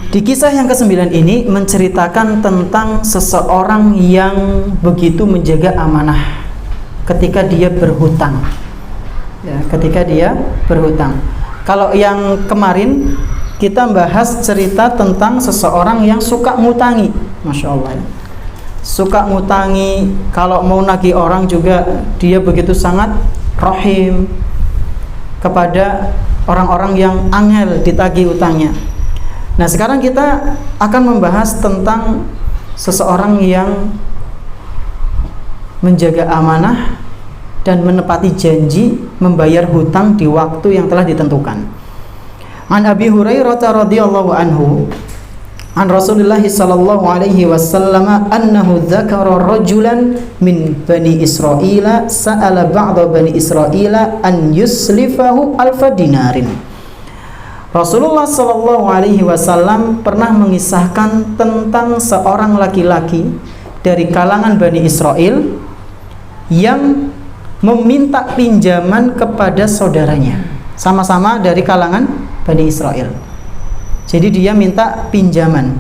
Di kisah yang ke-9 ini menceritakan tentang seseorang yang begitu menjaga amanah ketika dia berhutang. Ya, ketika dia berhutang. Kalau yang kemarin kita bahas cerita tentang seseorang yang suka ngutangi, Masya Allah ya. Suka ngutangi, kalau mau nagih orang juga dia begitu sangat rahim kepada orang-orang yang angel ditagih utangnya. Nah, sekarang kita akan membahas tentang seseorang yang menjaga amanah dan menepati janji membayar hutang di waktu yang telah ditentukan. An Abi Hurairah radhiyallahu anhu an Rasulullah sallallahu alaihi wasallam annahu dzakara rajulan min bani Israil sa'ala ba'da bani Israil an yuslifahu alfa dinarin. Rasulullah sallallahu alaihi wasallam pernah mengisahkan tentang seorang laki-laki dari kalangan Bani Israel yang meminta pinjaman kepada saudaranya, sama-sama dari kalangan Bani Israel. Jadi dia minta pinjaman,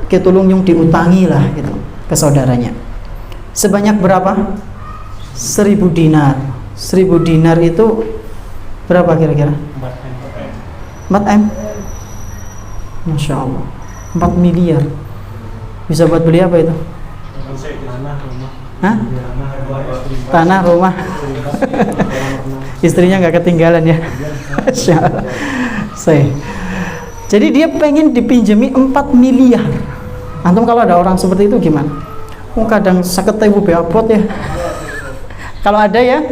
ketulung yang diutangi lah gitu ke saudaranya. Sebanyak berapa? 1000 dinar. 1000 dinar itu berapa kira-kira? 4M. Masya Allah, 4 miliar. Bisa buat beli apa itu? Hah? Tanah, rumah. Istrinya nggak ketinggalan ya. Masya Allah. Jadi dia pengen dipinjami 4 miliar. Antum kalau ada orang seperti itu gimana? Kadang 50.000 beabot ya. Kalau ada ya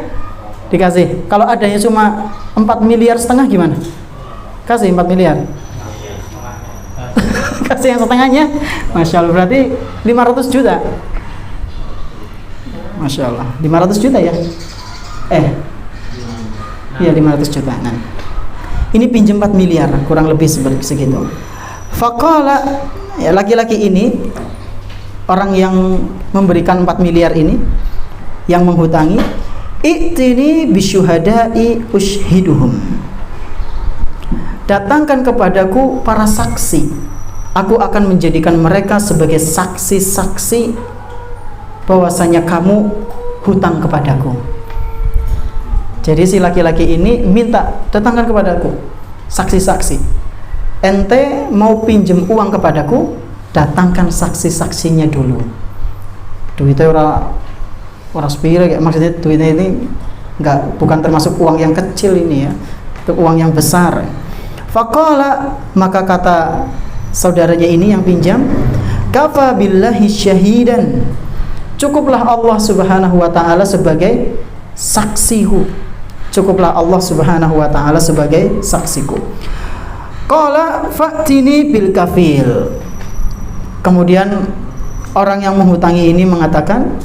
dikasih. Kalau adanya cuma 4 miliar setengah gimana? Kasih 4 miliar. Kasih yang setengahnya. Masya Allah, berarti 500 juta. Masya Allah, 500 juta ya? Iya 500 juta. Nah, ini pinjam 4 miliar, kurang lebih segitu. Faqala, ya, laki-laki ini, orang yang memberikan 4 miliar ini, yang menghutangi, i'tini bisyuhada'i ushhiduhum. Datangkan kepadaku para saksi, aku akan menjadikan mereka sebagai saksi-saksi bahwasanya kamu hutang kepadaku. Jadi si laki-laki ini minta, datangkan kepadaku saksi-saksi. Ente mau pinjem uang kepadaku, datangkan saksi-saksinya dulu. Duitnya orang sepira, maksudnya duitnya ini bukan termasuk uang yang kecil ini ya, itu uang yang besar. Faqala, maka kata saudaranya ini yang pinjam, kafa billahi syahidan, cukuplah Allah subhanahu wa ta'ala sebagai saksiku. Cukuplah Allah subhanahu wa ta'ala sebagai saksiku. Qala fa'tini bil kafil. Kemudian orang yang menghutangi ini mengatakan,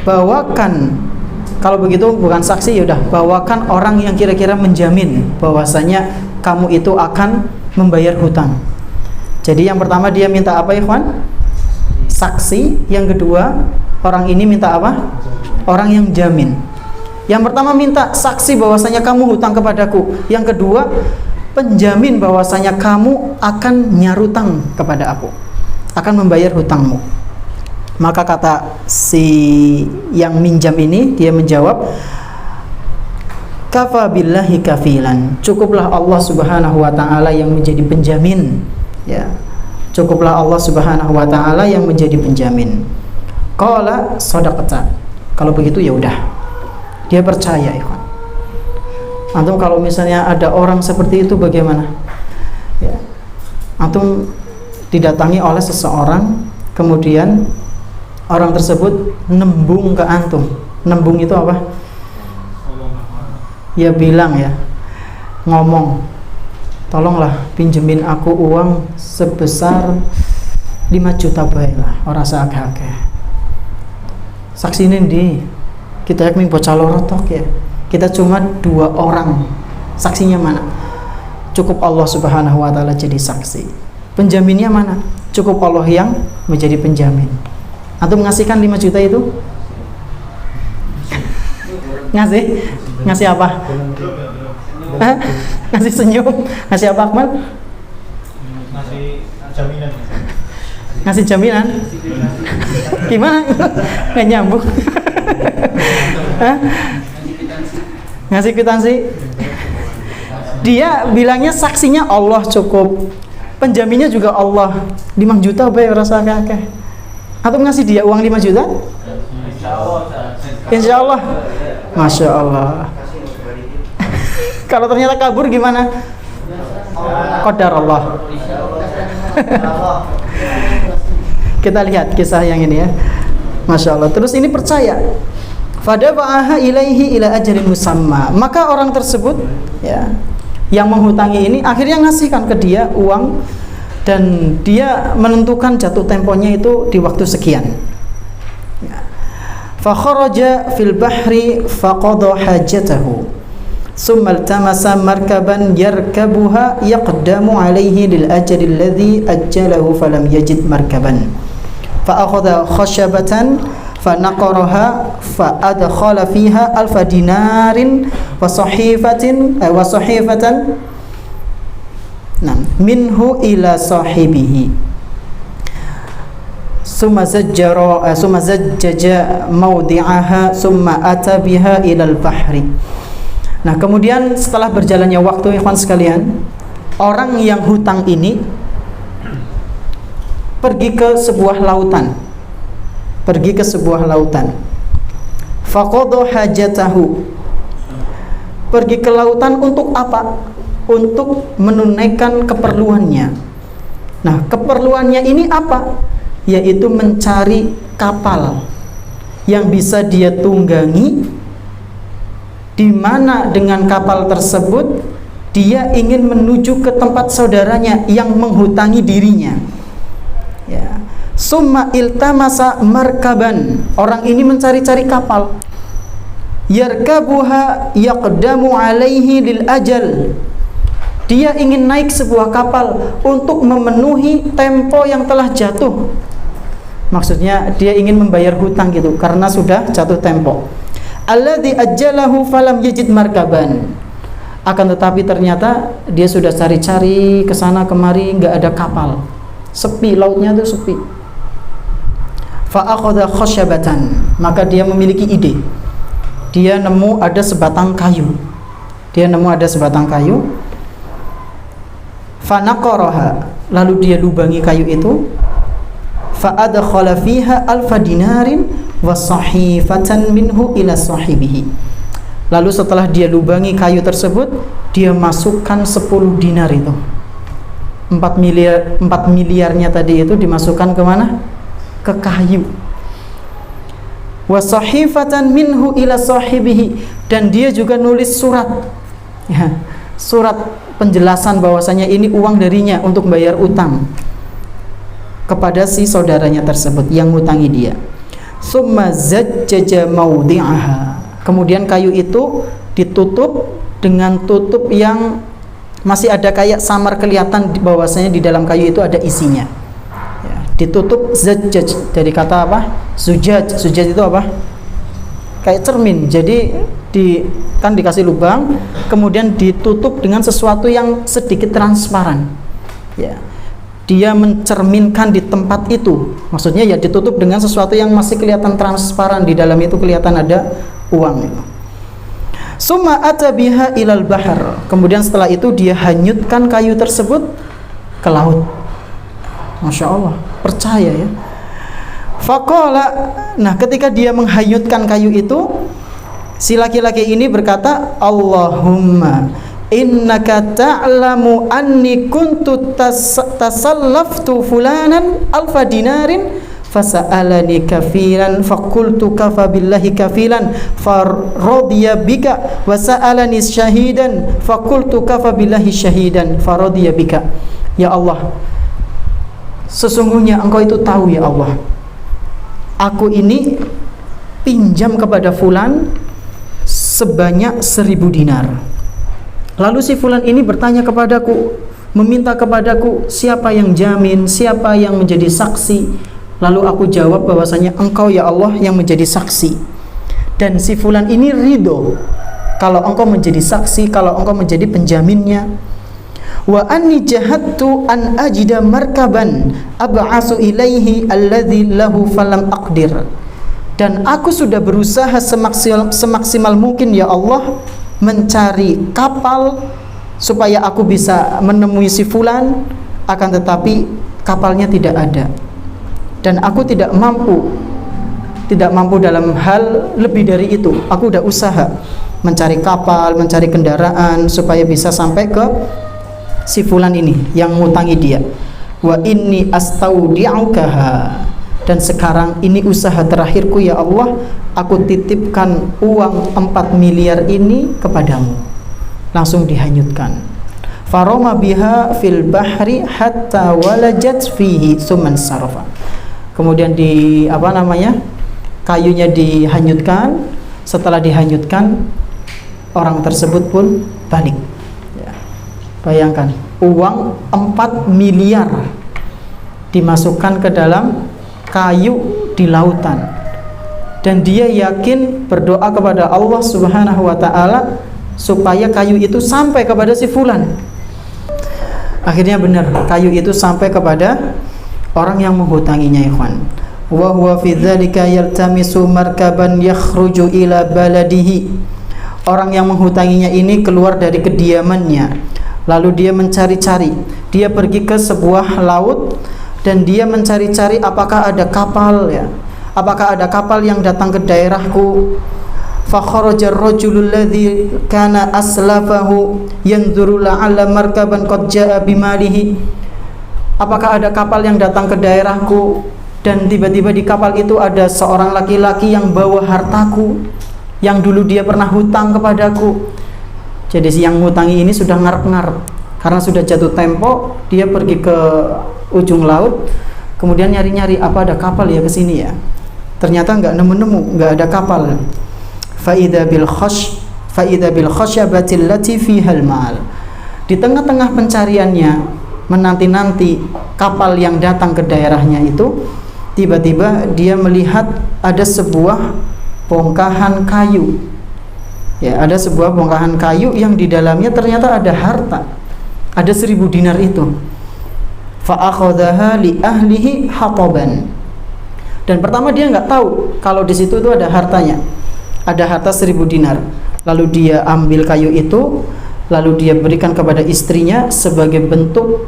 bawakan, kalau begitu bukan saksi, yaudah bawakan orang yang kira-kira menjamin bahwasanya kamu itu akan membayar hutang. Jadi yang pertama dia minta apa, ikhwan? Saksi. Yang kedua, orang ini minta apa? Orang yang jamin. Yang pertama minta saksi bahwasanya kamu hutang kepadaku. Yang kedua, penjamin bahwasanya kamu akan nyarutang kepada aku, akan membayar hutangmu. Maka kata si yang minjam ini, dia menjawab, kafa billahi kafilan, cukuplah Allah subhanahu wa ta'ala yang menjadi penjamin, ya. Cukuplah Allah subhanahu wa ta'ala yang menjadi penjamin. Qala shadaqta. Kalau begitu ya udah, dia percaya, ikhwan. Antum kalau misalnya ada orang seperti itu bagaimana? Ya. Antum didatangi oleh seseorang, kemudian orang tersebut nembung ke antum. Nembung itu apa? Ya bilang ya, ngomong, tolonglah pinjemin aku uang sebesar 5 juta bae lah, ora sakake. Saksine ndi? Kita yakmin bocah loro tok ya. Kita cuma 2 orang. Saksinya mana? Cukup Allah subhanahu wa ta'ala jadi saksi. Penjaminnya mana? Cukup Allah yang menjadi penjamin. Antum mengasihkan 5 juta itu? Ngasih apa? Hah? Ngasih senyum, ngasih apa Akmal? Ngasih jaminan. Ngasih jaminan? Gimana? Nggak nyambung. Hah? Ngasih kwitansi? Dia bilangnya saksinya Allah cukup, penjaminnya juga Allah. 5 juta apa ya rasa kakek? Atau ngasih dia uang 5 juta? Insya Allah. Masya Allah. Kalau ternyata kabur gimana? Qadar Allah. Kita lihat kisah yang ini ya. Masya Allah. Terus ini percaya. Fadafa'aha ilaihi ila ajalin musamma. Maka orang tersebut ya, yang menghutangi ini akhirnya ngasihkan ke dia uang, dan dia menentukan jatuh temponya itu di waktu sekian. Fa kharaja fil bahri faqada hajatahu summa iltamasa markaban yarkabuha yaqdamu alayhi lil ajali alladhi ajjalahu falam yajid markaban fa akhadha khashabatan fa naqaraha fa adkhala fiha alfa dinarin wa sahifatan minhu ila sahibihi summa zajjaja mawdi'aha summa ata biha ilal bahri. Nah, kemudian setelah berjalannya waktu, ikhwan sekalian, orang yang hutang ini pergi ke sebuah lautan. Faqadha hajatahu. Pergi ke lautan untuk apa? Untuk menunaikan keperluannya. Nah, keperluannya ini apa? Yaitu mencari kapal yang bisa dia tunggangi, di mana dengan kapal tersebut dia ingin menuju ke tempat saudaranya yang menghutangi dirinya. Ya. Summa iltamasa markaban. Orang ini mencari-cari kapal. Yarkabuha yaqdamu alaihi lil ajal. Dia ingin naik sebuah kapal untuk memenuhi tempo yang telah jatuh. Maksudnya dia ingin membayar hutang gitu karena sudah jatuh tempo. Alladzi ajjalahu falam yajid markaban. Akan tetapi ternyata dia sudah cari-cari ke sana kemari, enggak ada kapal. Sepi, lautnya itu sepi. Fa akhadha khashabatan. Maka dia memiliki ide. Dia nemu ada sebatang kayu. Fa naqaraha. Lalu dia lubangi kayu itu. Fa'adkhala fiha alfa dinarin wa sahifatan minhu ila sahibihi. Lalu setelah dia lubangi kayu tersebut, dia masukkan 10 dinar itu. 4 miliarnya tadi itu dimasukkan ke mana? Ke kayu. Wa sahifatan minhu ila sahibihi, dan dia juga nulis surat. Ya, surat penjelasan bahwasanya ini uang darinya untuk bayar utang kepada si saudaranya tersebut yang ngutangi dia. Summa zajjaja mawdi'aha. Kemudian kayu itu ditutup dengan tutup yang masih ada kayak samar, kelihatan bahwasanya di dalam kayu itu ada isinya. Ya, ditutup zajjaj dari kata apa? Zujaj. Zujaj itu apa? Kayak cermin. Jadi kan dikasih lubang, kemudian ditutup dengan sesuatu yang sedikit transparan. Ya. Dia mencerminkan di tempat itu, maksudnya ya ditutup dengan sesuatu yang masih kelihatan transparan, di dalam itu kelihatan ada uang itu. Summa ata biha ilal bahar. Kemudian setelah itu dia hanyutkan kayu tersebut ke laut. Masya Allah, percaya ya. Faqala. Nah, ketika dia menghanyutkan kayu itu, si laki-laki ini berkata, Allahumma innaka ta'lamu anni kuntu tasallaftu fulanan alfa dinarin fasa'alani kafilan faqultu kafa billahi kafilan faradiya bika wa sa'alani syahidan faqultu kafa billahi syahidan faradiya bika. Ya Allah, sesungguhnya Engkau itu tahu ya Allah, aku ini pinjam kepada fulan sebanyak 1000 dinar. Lalu si fulan ini bertanya kepadaku, meminta kepadaku siapa yang jamin, siapa yang menjadi saksi. Lalu aku jawab bahwasanya Engkau ya Allah yang menjadi saksi. Dan si fulan ini ridho kalau engkau menjadi saksi, kalau engkau menjadi penjaminnya. Wa anni jahadtu an ajida markaban ab'asu ilaihi alladhi lahu falam aqdir. Dan aku sudah berusaha semaksimal mungkin ya Allah mencari kapal supaya aku bisa menemui si fulan, akan tetapi kapalnya tidak ada. Dan aku tidak mampu dalam hal lebih dari itu. Aku udah usaha mencari kapal, mencari kendaraan supaya bisa sampai ke si fulan ini yang ngutangi dia. Wa inni astaudi'ukaha, dan sekarang ini usaha terakhirku ya Allah, aku titipkan uang 4 miliar ini kepadamu. Langsung dihanyutkan. Faroma biha fil bahri hatta walajat fihi suman sarafa. Kemudian kayunya dihanyutkan. Setelah dihanyutkan, orang tersebut pun balik. Bayangkan, uang 4 miliar dimasukkan ke dalam kayu di lautan, dan dia yakin berdoa kepada Allah Subhanahu wa ta'ala supaya kayu itu sampai kepada si fulan. Akhirnya benar, kayu itu sampai kepada orang yang menghutanginya, ikhwan. Wa huwa fi dzalika yaltamisu markaban yakhruju ila baladihi. Orang yang menghutanginya ini keluar dari kediamannya, lalu dia mencari-cari, dia pergi ke sebuah laut dan dia mencari-cari apakah ada kapal ya, apakah ada kapal yang datang ke daerahku. Fa kharaja ar-rajulu alladhi kana aslafahu yanzuru la'alla markaban qad jaa bimalihi. Apakah ada kapal yang datang ke daerahku, dan tiba-tiba di kapal itu ada seorang laki-laki yang bawa hartaku yang dulu dia pernah hutang kepadaku. Jadi si yang ngutangi ini sudah ngarep-ngarep, karena sudah jatuh tempo, dia pergi ke ujung laut, kemudian nyari-nyari apa ada kapal ya ke sini ya. Ternyata nggak nemu-nemu, nggak ada kapal. Faida bil khasyabatil lati fihal mal. Di tengah-tengah pencariannya, menanti-nanti kapal yang datang ke daerahnya itu, tiba-tiba dia melihat ada sebuah bongkahan kayu. Ya, ada sebuah bongkahan kayu yang di dalamnya ternyata ada harta. Ada 1000 dinar itu. Fa akhadhaha li ahlihi hataban. Dan pertama dia nggak tahu kalau di situ itu ada hartanya. Ada harta 1000 dinar. Lalu dia ambil kayu itu, lalu dia berikan kepada istrinya sebagai bentuk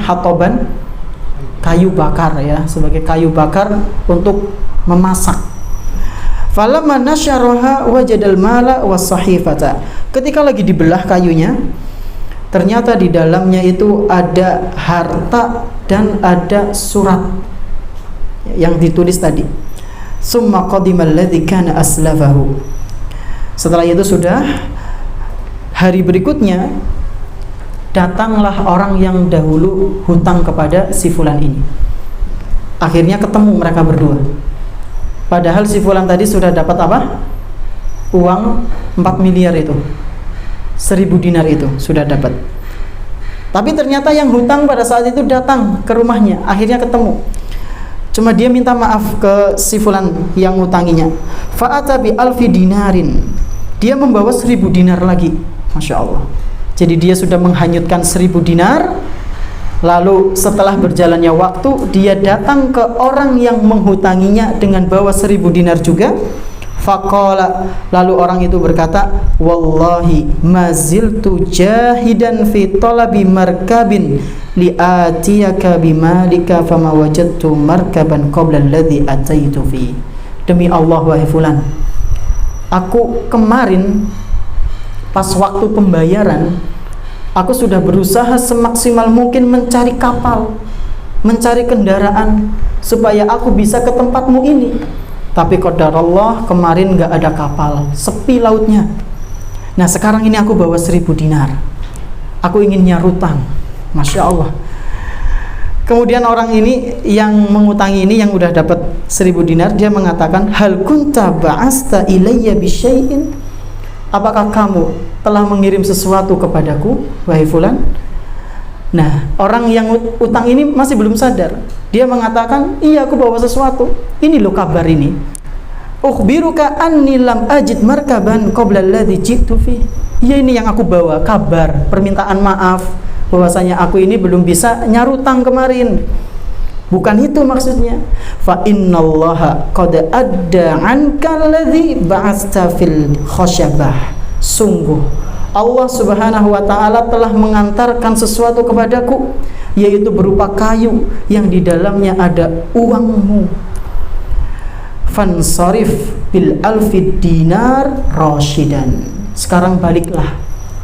hataban, kayu bakar ya, sebagai kayu bakar untuk memasak. Falamma nasyaraha wajadal mala was-sahifata. Ketika lagi dibelah kayunya, ternyata di dalamnya itu ada harta dan ada surat yang ditulis tadi. Summa qadimal ladzi kana aslafahu. Setelah itu sudah hari berikutnya, datanglah orang yang dahulu hutang kepada si fulan ini. Akhirnya ketemu mereka berdua. Padahal si fulan tadi sudah dapat apa? Uang 4 miliar itu, 1000 dinar itu sudah dapat. Tapi ternyata yang hutang pada saat itu datang ke rumahnya. Akhirnya ketemu. Cuma dia minta maaf ke si fulan yang ngutanginya. Fa'ata bi alfi dinarin. Dia membawa 1000 dinar lagi. Masya Allah. Jadi dia sudah menghanyutkan 1000 dinar. Lalu setelah berjalannya waktu, dia datang ke orang yang menghutanginya dengan bawa 1000 dinar juga. Faqala, lalu orang itu berkata, wallahi maziltu jahidan fi talabi markabin li'atiyaka bimalika fama wajadtu markaban qabla alladhi ataitu fi. Demi Allah wahai fulan, aku kemarin pas waktu pembayaran, aku sudah berusaha semaksimal mungkin mencari kapal, mencari kendaraan supaya aku bisa ke tempatmu ini. Tapi qadarullah kemarin gak ada kapal, sepi lautnya. Nah sekarang ini aku bawa 1000 dinar. Aku ingin nyarutang. Masya Allah. Kemudian orang ini yang mengutangi ini, yang udah dapat 1000 dinar, dia mengatakan, hal kunta ba'asta ilayya bisyai'in. Apakah kamu telah mengirim sesuatu kepadaku, wahai fulan? Nah, orang yang utang ini masih belum sadar. Dia mengatakan, iya aku bawa sesuatu. Ini loh kabar ini. Ukhbiruka anni lam ajid markaban qabla alladhi ji'tu fi. Ya, ini yang aku bawa, kabar, permintaan maaf bahwasanya aku ini belum bisa nyarutang kemarin. Bukan itu maksudnya. Fa innallaha qad adda 'anka alladhi ba'asta fil khasyabah. Sungguh Allah Subhanahu wa taala telah mengantarkan sesuatu kepadaku, yaitu berupa kayu yang di dalamnya ada uangmu. Fansarif bil alfi dinar rasyidan. Sekarang baliklah,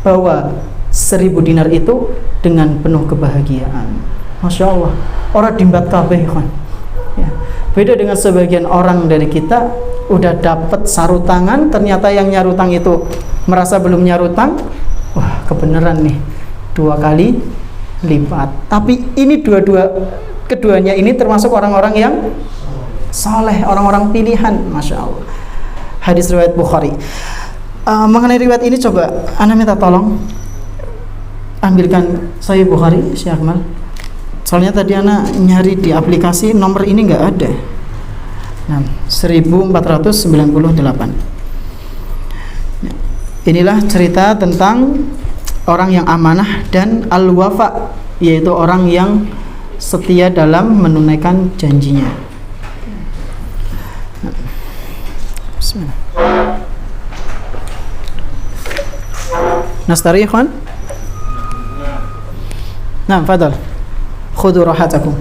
bawa 1000 dinar itu dengan penuh kebahagiaan. Masya Allah, orang dimbat kabeh kan. Ya. Beda dengan sebagian orang dari kita, udah dapat sarutangan, ternyata yang nyarutang itu merasa belum nyarutang. Wah, kebenaran nih, 2 kali lipat. Tapi ini keduanya ini termasuk orang-orang yang saleh, orang-orang pilihan. Masya Allah. Hadis riwayat Bukhari. Mengenai riwayat ini coba Anda minta tolong ambilkan Sahih Bukhari, Syekh Akmal. Soalnya tadi Anda nyari di aplikasi nomor ini nggak ada. Nah, 1498. Inilah cerita tentang orang yang amanah dan al-wafa, yaitu orang yang setia dalam menunaikan janjinya. Bismillah. Nastari ikhwan? Nah, fadal. Khudu rahatakum.